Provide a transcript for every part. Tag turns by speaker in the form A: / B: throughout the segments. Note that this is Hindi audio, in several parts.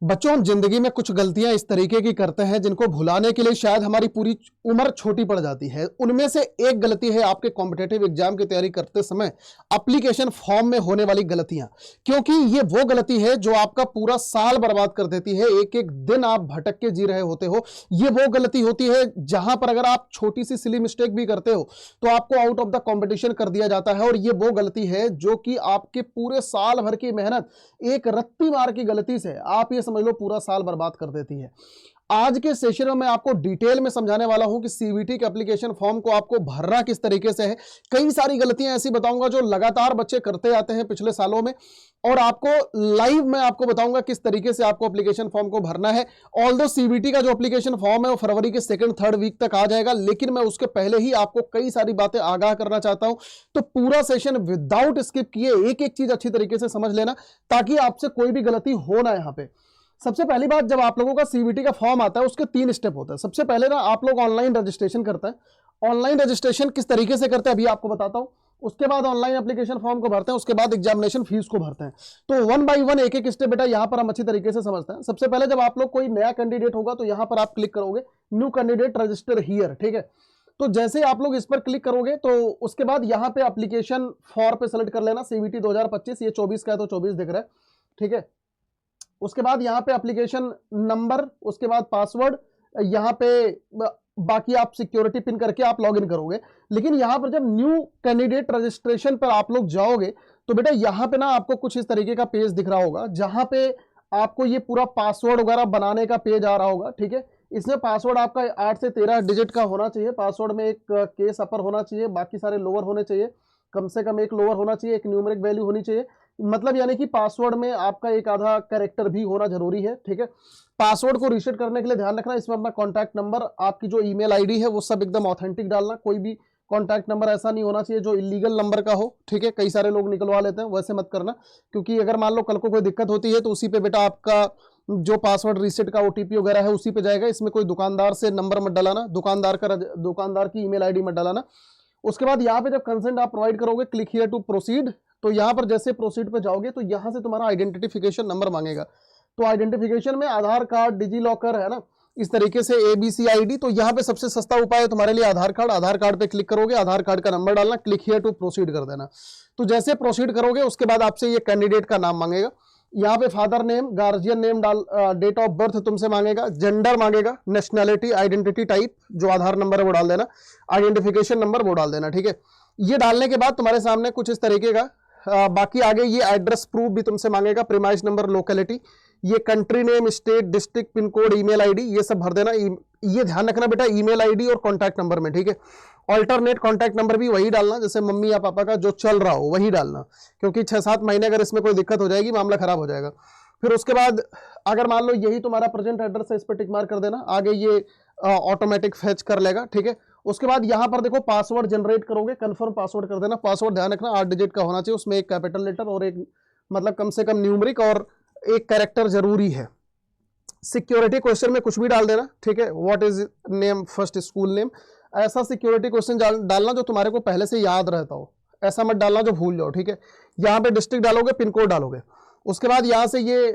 A: बच्चों, हम जिंदगी में कुछ गलतियां इस तरीके की करते हैं जिनको भुलाने के लिए शायद हमारी पूरी उम्र छोटी पड़ जाती है। उनमें से एक गलती है आपके कॉम्पिटेटिव एग्जाम की तैयारी करते समय एप्लीकेशन फॉर्म में होने वाली गलतियां, क्योंकि ये वो गलती है जो आपका पूरा साल बर्बाद कर देती है। एक एक दिन आप भटक के जी रहे होते हो। ये वो गलती होती है जहां पर अगर आप छोटी सी सिली मिस्टेक भी करते हो तो आपको आउट ऑफ द कॉम्पिटिशन कर दिया जाता है। और ये वो गलती है जो कि आपके पूरे साल भर की मेहनत एक रत्ती मार की गलती से आप ये समझ लो पूरा साल बर्बाद कर देती है। आज के सेशन में मैं आपको डिटेल में समझाने वाला हूं कि सीबीटी के एप्लीकेशन फॉर्म को आपको भरना किस तरीके से है। कई सारी गलतियां ऐसी बताऊंगा जो लगातार बच्चे करते आते हैं पिछले सालों में, और आपको लाइव में आपको बताऊंगा किस तरीके से आपको एप्लीकेशन फॉर्म को भरना है। ऑल्दो सीबीटी का जो एप्लीकेशन फॉर्म है वो फरवरी के 2-3 वीक तक आ जाएगा, लेकिन मैं उसके पहले ही आपको कई सारी बातें आगाह करना चाहता हूं। तो पूरा सेशन विदाउट स्किप किए एक एक चीज अच्छी तरीके से समझ लेना, ताकि आपसे कोई भी गलती हो ना। यहां पे सबसे पहली बात, जब आप लोगों का सीबीटी का फॉर्म आता है उसके 3 स्टेप होते हैं। सबसे पहले ना आप लोग ऑनलाइन रजिस्ट्रेशन करते हैं। ऑनलाइन रजिस्ट्रेशन किस तरीके से करते हैं अभी आपको बताता हूं। उसके बाद ऑनलाइन एप्लीकेशन फॉर्म को भरते हैं, उसके बाद एग्जामिनेशन फीस को भरते हैं। तो 1 बाय 1 एक एक स्टेप बेटा यहां पर हम अच्छी तरीके से समझते हैं। सबसे पहले जब आप लोग कोई नया कैंडिडेट होगा तो यहां पर आप क्लिक करोगे न्यू कैंडिडेट रजिस्टर हियर, ठीक है। तो जैसे आप लोग इस पर क्लिक करोगे तो उसके बाद यहां पे एप्लीकेशन फॉर पे सेलेक्ट कर लेना, सीबीटी 2025, ये 24 का है तो 24 दिख रहा है, ठीक है। उसके बाद यहाँ पे एप्लीकेशन नंबर, उसके बाद पासवर्ड, यहाँ पे बाकी आप सिक्योरिटी पिन करके आप लॉगिन करोगे। लेकिन यहाँ पर जब न्यू कैंडिडेट रजिस्ट्रेशन पर आप लोग जाओगे तो बेटा यहाँ पे ना आपको कुछ इस तरीके का पेज दिख रहा होगा, जहां पे आपको ये पूरा पासवर्ड वगैरह बनाने का पेज आ रहा होगा, ठीक है। इसमें पासवर्ड आपका 8 से 13 डिजिट का होना चाहिए। पासवर्ड में एक केस अपर होना चाहिए, बाकी सारे लोअर होने चाहिए। कम से कम एक लोअर होना चाहिए, एक न्यूमेरिक वैल्यू होनी चाहिए। मतलब यानी कि पासवर्ड में आपका एक आधा कैरेक्टर भी होना जरूरी है, ठीक है। पासवर्ड को रीसेट करने के लिए ध्यान रखना, इसमें अपना कॉन्टैक्ट नंबर, आपकी जो ईमेल आईडी है वो सब एकदम ऑथेंटिक डालना। कोई भी कॉन्टैक्ट नंबर ऐसा नहीं होना चाहिए जो इलीगल नंबर का हो, ठीक है। कई सारे लोग निकलवा लेते हैं, वैसे मत करना, क्योंकि अगर मान लो कल को कोई दिक्कत होती है तो उसी पे बेटा आपका जो पासवर्ड रीसेट का ओटीपी वगैरह है उसी पे जाएगा। इसमें कोई दुकानदार से नंबर मत डलाना, दुकानदार की ईमेल आईडी मत डलाना। उसके बाद यहाँ पे जब कंसेंट आप प्रोवाइड करोगे, क्लिक हियर टू प्रोसीड, तो यहाँ पर जैसे प्रोसीड पे जाओगे तो यहाँ से तुम्हारा आइडेंटिफिकेशन नंबर मांगेगा। तो आइडेंटिफिकेशन में आधार कार्ड, डिजी लॉकर है ना, इस तरीके से एबीसी आईडी। तो यहाँ पे सबसे सस्ता उपाय है तुम्हारे लिए आधार कार्ड। आधार कार्ड पे क्लिक करोगे, आधार कार्ड का नंबर डालना, क्लिक हियर टू प्रोसीड कर देना। तो जैसे प्रोसीड करोगे उसके बाद आपसे ये कैंडिडेट का नाम मांगेगा। यहाँ पे फादर नेम, गार्जियन नेम डाल, डेट ऑफ बर्थ तुमसे मांगेगा, जेंडर मांगेगा, नेशनैलिटी, आइडेंटिटी टाइप, जो आधार नंबर है वो डाल देना, आइडेंटिफिकेशन नंबर वो डाल देना, ठीक है। ये डालने के बाद तुम्हारे सामने कुछ इस तरीके का बाकी आगे ये एड्रेस प्रूफ भी तुमसे मांगेगा, प्रीमाइस नंबर, लोकेलिटी, ये country name, state, district, pin code, email ID, ये सब भर देना। ये ध्यान रखना बेटा ईमेल आईडी और कॉन्टैक्ट नंबर में, ठीक है। ऑल्टरनेट कॉन्टैक्ट नंबर भी वही डालना, जैसे मम्मी या पापा का जो चल रहा हो वही डालना, क्योंकि 6-7 महीने अगर इसमें कोई दिक्कत हो जाएगी मामला खराब हो जाएगा। फिर उसके बाद अगर मान लो यही तुम्हारा प्रेजेंट एड्रेस है, इस पर टिक मार्क कर देना। आगे ये ऑटोमेटिक फेच कर लेगा, ठीक है। उसके बाद यहाँ पर देखो पासवर्ड जनरेट करोगे, कंफर्म पासवर्ड कर देना। पासवर्ड ध्यान रखना 8 डिजिट का होना चाहिए, उसमें एक कैपिटल लेटर और एक मतलब कम से कम न्यूमरिक और एक कैरेक्टर जरूरी है। सिक्योरिटी क्वेश्चन में कुछ भी डाल देना, ठीक है। What is name, first school name, ऐसा सिक्योरिटी क्वेश्चन डालना जो तुम्हारे को पहले से याद रहता हो, ऐसा मत डालना जो भूल जाओ, ठीक है। यहाँ पे डिस्ट्रिक्ट डालोगे, पिन कोड डालोगे। उसके बाद यहाँ से ये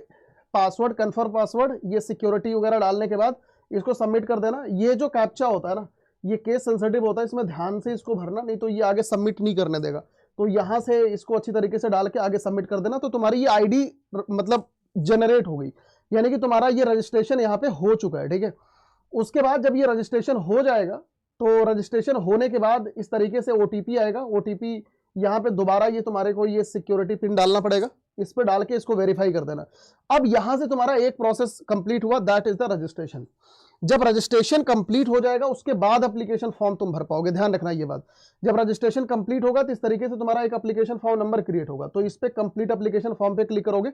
A: पासवर्ड, कंफर्म पासवर्ड, ये सिक्योरिटी वगैरह डालने के बाद इसको सबमिट कर देना। ये जो कैप्चा होता है ना, ये केस सेंसिटिव होता है, इसमें ध्यान से इसको भरना, नहीं तो ये आगे सबमिट नहीं करने देगा। तो यहां से इसको अच्छी तरीके से डाल के आगे सबमिट कर देना। तो तुम्हारी ये आईडी मतलब जनरेट हो गई, यानी कि तुम्हारा ये रजिस्ट्रेशन यहाँ पे हो चुका है, ठीक है। उसके बाद जब ये रजिस्ट्रेशन हो जाएगा तो रजिस्ट्रेशन होने के बाद इस तरीके से ओटीपी आएगा। ओटीपी यहाँ पे दोबारा ये तुम्हारे को ये सिक्योरिटी पिन डालना पड़ेगा, इस पे डाल के इसको वेरीफाई कर देना। अब यहां से तुम्हारा एक प्रोसेस कंप्लीट हुआ, दैट इज द रजिस्ट्रेशन। जब रजिस्ट्रेशन कंप्लीट हो जाएगा उसके बाद एप्लीकेशन फॉर्म तुम भर पाओगे, ध्यान रखना ये बात। जब रजिस्ट्रेशन कंप्लीट होगा तो इस तरीके से तुम्हारा एक एप्लीकेशन फॉर्म नंबर क्रिएट होगा। तो इस पे कंप्लीट एप्लीकेशन फॉर्म पे क्लिक करोगे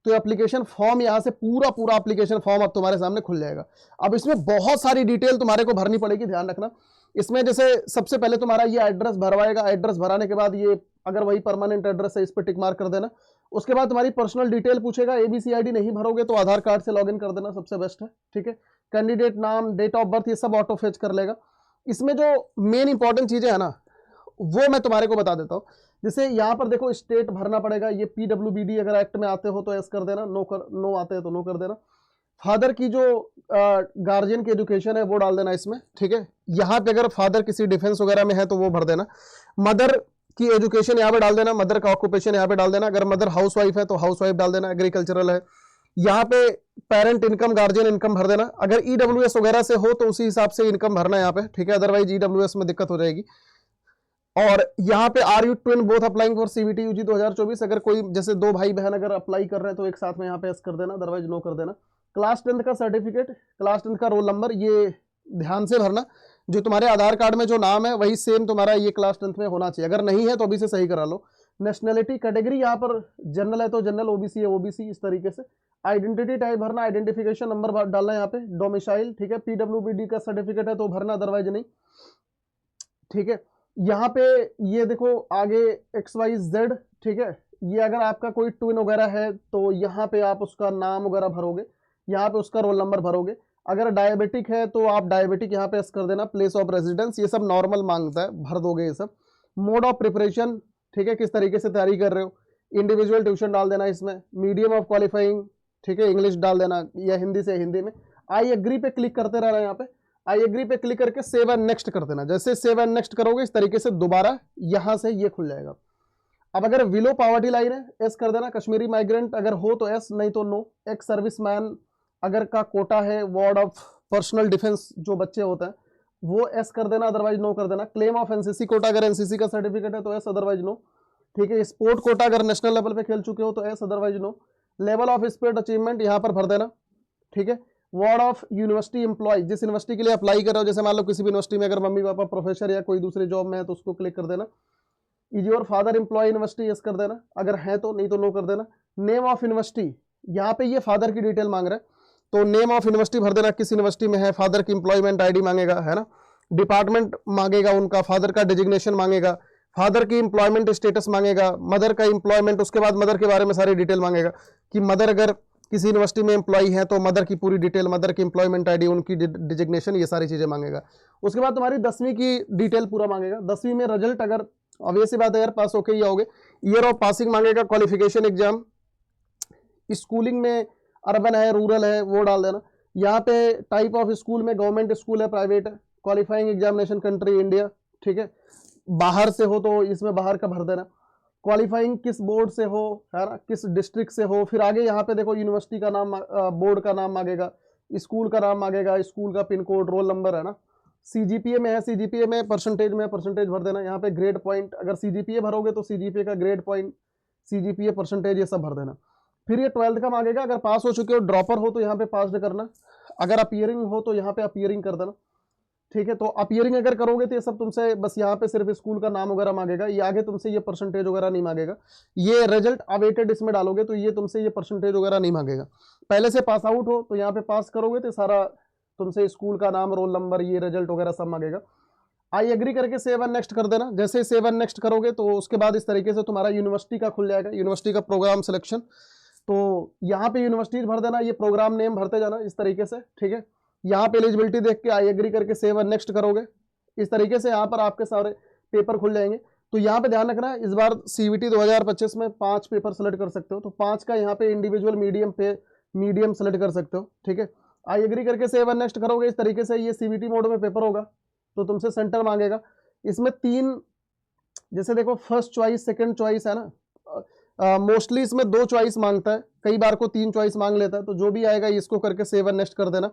A: तो एप्लीकेशन फॉर्म यहाँ से पूरा एप्लीकेशन फॉर्म अब तुम्हारे सामने खुल जाएगा। अब इसमें बहुत सारी डिटेल तुम्हारे को भरनी पड़ेगी, ध्यान रखना। इसमें जैसे सबसे पहले तुम्हारा ये एड्रेस भरवाएगा, एड्रेस भराने के बाद ये अगर वही परमानेंट एड्रेस है इस पर टिक मार्क कर देना। उसके बाद तुम्हारी पर्सनल डिटेल पूछेगा, एबीसी आईडी नहीं भरोगे तो आधार कार्ड से लॉगिन कर देना, सबसे बेस्ट है, ठीक है। कैंडिडेट नाम, डेट ऑफ बर्थ, ये सब ऑटो फेच कर लेगा। इसमें जो मेन इंपॉर्टेंट चीजें है ना वो मैं तुम्हारे को बता देता हूँ। जैसे यहाँ पर देखो स्टेट भरना पड़ेगा, ये पीडब्ल्यूबीडी अगर एक्ट में आते हो तो एस कर देना, नो आते हैं तो नो कर देना। फादर की जो गार्जियन की एजुकेशन है वो डाल देना इसमें, ठीक है। यहाँ पे अगर फादर किसी डिफेंस वगैरह में है तो वो भर देना। मदर की एजुकेशन यहाँ पे डाल देना, मदर का ऑक्यूपेशन यहाँ पे डाल देना। अगर मदर हाउस वाइफ है तो हाउस वाइफ डाल देना, एग्रीकल्चरल है। यहाँ पे पेरेंट इनकम, गार्जियन इनकम भर देना। अगर ईडब्ल्यूएस वगैरह से हो तो उसी हिसाब से इनकम भरना है यहाँ पे, ठीक है, अदरवाइज ईडब्ल्यूएस में दिक्कत हो जाएगी। और यहाँ पे are you twin both applying for CBT UG 2024, अगर कोई जैसे दो भाई बहन अगर अप्लाई कर रहे हैं तो एक साथ में यहाँ पे एस कर देना, अदरवाइज नो कर देना। क्लास 10th का सर्टिफिकेट, क्लास 10th का रोल नंबर, ये ध्यान से भरना। जो तुम्हारे आधार कार्ड में जो नाम है वही सेम तुम्हारा ये क्लास 10th में होना चाहिए, अगर नहीं है तो अभी से सही करा लो। नेशनलिटी कैटेगरी यहाँ पर जनरल है तो जनरल, ओबीसी है ओबीसी, इस तरीके से। आइडेंटिटी टाइप भरना, आइडेंटिफिकेशन नंबर डालना है यहाँ पे। डोमिसाइल, ठीक है, पीडब्ल्यूबीडी का सर्टिफिकेट है तो भरना, अदरवाइज नहीं, ठीक है। यहाँ पे ये देखो आगे XYZ, ठीक है, ये अगर आपका कोई ट्विन वगैरह है तो यहाँ पे आप उसका नाम वगैरह भरोगे, यहाँ पे उसका रोल नंबर भरोगे। अगर डायबिटिक है तो आप डायबिटिक यहाँ पे एस कर देना। प्लेस ऑफ रेजिडेंस ये सब नॉर्मल मांगता है, भर दोगे ये सब। मोड ऑफ प्रिपरेशन, ठीक है, किस तरीके से तैयारी कर रहे हो। इंडिविजुअल ट्यूशन डाल देना इसमें। मीडियम ऑफ क्वालिफाइंग, ठीक है, इंग्लिश डाल देना या हिंदी से हिंदी में। आई एग्री पे क्लिक करते रहना, यहाँ पे आई एग्री पे क्लिक करके सेव एंड नेक्स्ट कर देना। जैसे सेव एंड नेक्स्ट करोगे इस तरीके से दोबारा यहाँ से ये खुल जाएगा। अब अगर विलो पॉवर्टी लाइन है एस कर देना। कश्मीरी माइग्रेंट अगर हो तो एस, नहीं तो नो। एक्स सर्विसमैन अगर का कोटा है, वार्ड ऑफ पर्सनल डिफेंस जो बच्चे होते हैं वो एस कर देना, अदरवाइज नो कर देना। क्लेम ऑफ एनसीसी कोटा, अगर एनसीसी का सर्टिफिकेट है तो एस, अदरवाइज नो, ठीक है। स्पोर्ट कोटा अगर नेशनल लेवल पे खेल चुके हो तो yes, otherwise no. Level of sport achievement यहाँ पर भर देना, ठीक है। वार्ड ऑफ यूनिवर्सिटी एम्प्लॉय, जिस यूनिवर्सिटी के लिए अप्लाई कर रहे हो, जैसे मान लो किसी भी यूनिवर्सिटी में अगर मम्मी पापा प्रोफेसर या कोई दूसरी जॉब में है तो उसको क्लिक कर देना। Is your father employ university, yes कर देना, अगर है तो, नहीं तो नो कर देना। नेम ऑफ यूनिवर्सिटी, यहाँ पे ये फादर की डिटेल मांग रहा है तो नेम ऑफ यूनिवर्सिटी भर देना, किस यूनिवर्सिटी में है। फादर की एम्प्लॉयमेंट आईडी मांगेगा, है ना। डिपार्टमेंट मांगेगा उनका, फादर का डिजिग्नेशन मांगेगा, फादर की एम्प्लॉयमेंट स्टेटस मांगेगा, मदर का एम्प्लॉयमेंट, उसके बाद मदर के बारे में सारी डिटेल मांगेगा कि मदर अगर किसी यूनिवर्सिटी में एम्प्लॉय है तो मदर की पूरी डिटेल, मदर की एम्प्लॉयमेंट आईडी, उनकी डिजिग्नेशन, ये सारी चीजें मांगेगा। उसके बाद तुम्हारी 10वीं की डिटेल पूरा मांगेगा। 10वीं में रिजल्ट अगर ऑब्वियस बात है यार पास होके ही आओगे। ईयर ऑफ पासिंग मांगेगा, क्वालिफिकेशन एग्जाम, स्कूलिंग में अर्बन है रूरल है वो डाल देना। यहाँ पे टाइप ऑफ स्कूल में गवर्नमेंट स्कूल है प्राइवेट है। क्वालिफाइंग एग्जामिनेशन कंट्री इंडिया, ठीक है। बाहर से हो तो इसमें बाहर का भर देना। क्वालिफाइंग किस बोर्ड से हो, है ना, किस डिस्ट्रिक्ट से हो। फिर आगे यहाँ पे देखो यूनिवर्सिटी का नाम, बोर्ड का नाम मांगेगा, स्कूल का नाम मांगेगा, स्कूल का पिन कोड, रोल नंबर, है ना। सीजीपीए में है, सीजीपीए में परसेंटेज में परसेंटेज भर देना। यहाँ पे ग्रेड पॉइंट, अगर सीजीपीए भरोगे तो सीजीपीए का ग्रेड पॉइंट, सीजीपीए परसेंटेज, ये सब भर देना। फिर ये 12th का मांगेगा, अगर पास हो चुके हो, ड्रॉपर हो तो यहाँ पे पास करना, अगर अपीयरिंग हो तो यहाँ पे अपीयरिंग कर देना, ठीक है। तो अपीयरिंग अगर करोगे तो ये सब तुमसे बस यहाँ पे सिर्फ स्कूल का नाम वगैरह मांगेगा, ये आगे तुमसे ये परसेंटेज वगैरह नहीं मांगेगा। ये रिजल्ट अवेटेड इसमें डालोगे तो ये तुमसे ये परसेंटेज वगैरह नहीं मांगेगा। पहले से पास आउट हो तो यहाँ पे पास करोगे तो सारा तुमसे स्कूल का नाम, रोल नंबर, ये रिजल्ट वगैरह सब मांगेगा। आई एग्री करके सेव एंड नेक्स्ट कर देना। जैसे सेव एंड नेक्स्ट करोगे तो उसके बाद इस तरीके से तुम्हारा यूनिवर्सिटी का खुल जाएगा, यूनिवर्सिटी का प्रोग्राम सिलेक्शन। तो यहाँ पे यूनिवर्सिटी भर देना, ये प्रोग्राम नेम भरते जाना इस तरीके से, ठीक है। यहाँ पे एलिजिबिलिटी देख के आई एग्री करके सेव एंड नेक्स्ट करोगे, इस तरीके से यहाँ पर आपके सारे पेपर खुल जाएंगे। तो यहाँ पे ध्यान रखना इस बार सीवीटी 2025 में 5 पेपर सेलेक्ट कर सकते हो, तो 5 का यहाँ पे इंडिविजुअल मीडियम सेलेक्ट कर सकते हो, ठीक है। आई एग्री करके सेव एंड नेक्स्ट करोगे, इस तरीके से ये सीवीटी मोड में पेपर होगा तो तुमसे सेंटर मांगेगा। इसमें 3, जैसे देखो फर्स्ट चॉइस, सेकंड चॉइस, है ना। मोस्टली इसमें 2 चॉइस मांगता है, कई बार को 3 चॉइस मांग लेता है। तो जो भी आएगा इसको करके सेव एंड नेक्स्ट कर देना।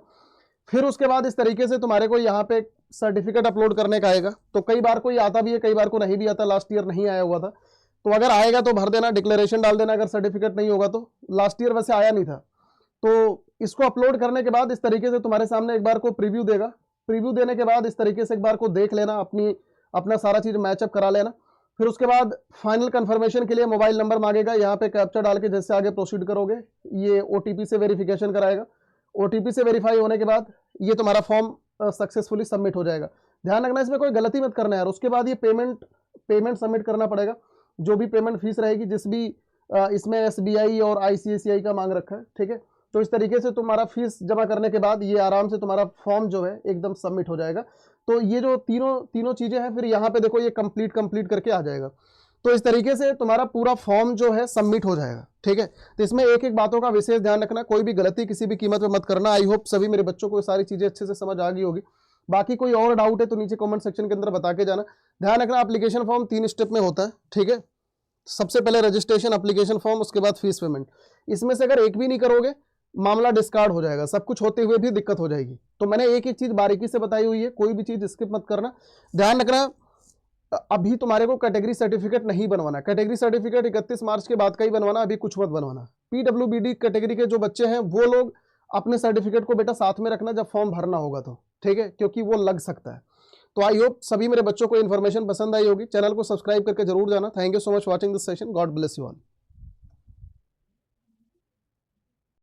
A: फिर उसके बाद इस तरीके से तुम्हारे को यहाँ पे सर्टिफिकेट अपलोड करने का आएगा। तो कई बार को ये आता भी है, कई बार को नहीं भी आता। लास्ट ईयर नहीं आया हुआ था तो अगर आएगा तो भर देना, डिक्लेरेशन डाल देना। अगर सर्टिफिकेट नहीं होगा तो, लास्ट ईयर वैसे आया नहीं था। तो इसको अपलोड करने के बाद इस तरीके से तुम्हारे सामने एक बार को प्रीव्यू देगा। प्रीव्यू देने के बाद इस तरीके से एक बार को देख लेना, अपना सारा चीज मैचअप करा लेना। फिर उसके बाद फाइनल कंफर्मेशन के लिए मोबाइल नंबर मांगेगा, यहाँ पे कैप्चा डाल के जैसे आगे प्रोसीड करोगे ये ओटीपी से वेरिफिकेशन कराएगा। ओटीपी से वेरीफाई होने के बाद ये तुम्हारा फॉर्म सक्सेसफुली सबमिट हो जाएगा। ध्यान रखना इसमें कोई गलती मत करना यार। उसके बाद ये पेमेंट सबमिट करना पड़ेगा, जो भी पेमेंट फीस रहेगी, जिस भी इसमें एसबीआई और आईसीआईसीआई का मांग रखा है, ठीक है। तो इस तरीके से तुम्हारा फीस जमा करने के बाद ये आराम से तुम्हारा फॉर्म जो है एकदम सबमिट हो जाएगा। तो ये जो तीनों चीजें हैं, फिर यहाँ पे देखो ये कंप्लीट करके आ जाएगा। तो इस तरीके से तुम्हारा पूरा फॉर्म जो है सबमिट हो जाएगा। ठीक है, तो इसमें एक एक बातों का विशेष ध्यान रखना, कोई भी गलती किसी भी कीमत पे मत करना। आई होप सभी मेरे बच्चों को सारी चीजें अच्छे से समझ आ गई होगी। बाकी कोई और डाउट है तो नीचे कमेंट सेक्शन के अंदर बता के जाना। ध्यान रखना एप्लीकेशन फॉर्म 3 स्टेप में होता है। ठीक है, सबसे पहले रजिस्ट्रेशन, एप्लीकेशन फॉर्म, उसके बाद फीस पेमेंट। इसमें से अगर एक भी नहीं करोगे मामला डिस्कार्ड हो जाएगा, सब कुछ होते हुए भी दिक्कत हो जाएगी। तो मैंने एक एक चीज बारीकी से बताई हुई है, कोई भी चीज स्किप मत करना। ध्यान रखना अभी तुम्हारे को कैटेगरी सर्टिफिकेट नहीं बनवाना, कैटेगरी सर्टिफिकेट 31 मार्च के बाद का ही बनवाना, अभी कुछ मत बनवाना। पीडब्ल्यूबीडी कैटेगरी के जो बच्चे हैं वो लोग अपने सर्टिफिकेट को बेटा साथ में रखना जब फॉर्म भरना होगा तो, ठीक है, क्योंकि वो लग सकता है। तो आई होप सभी मेरे बच्चों को इन्फॉर्मेशन पसंद आई होगी। चैनल को सब्सक्राइब करके जरूर जाना। Thank you so much watching this session. God bless you all.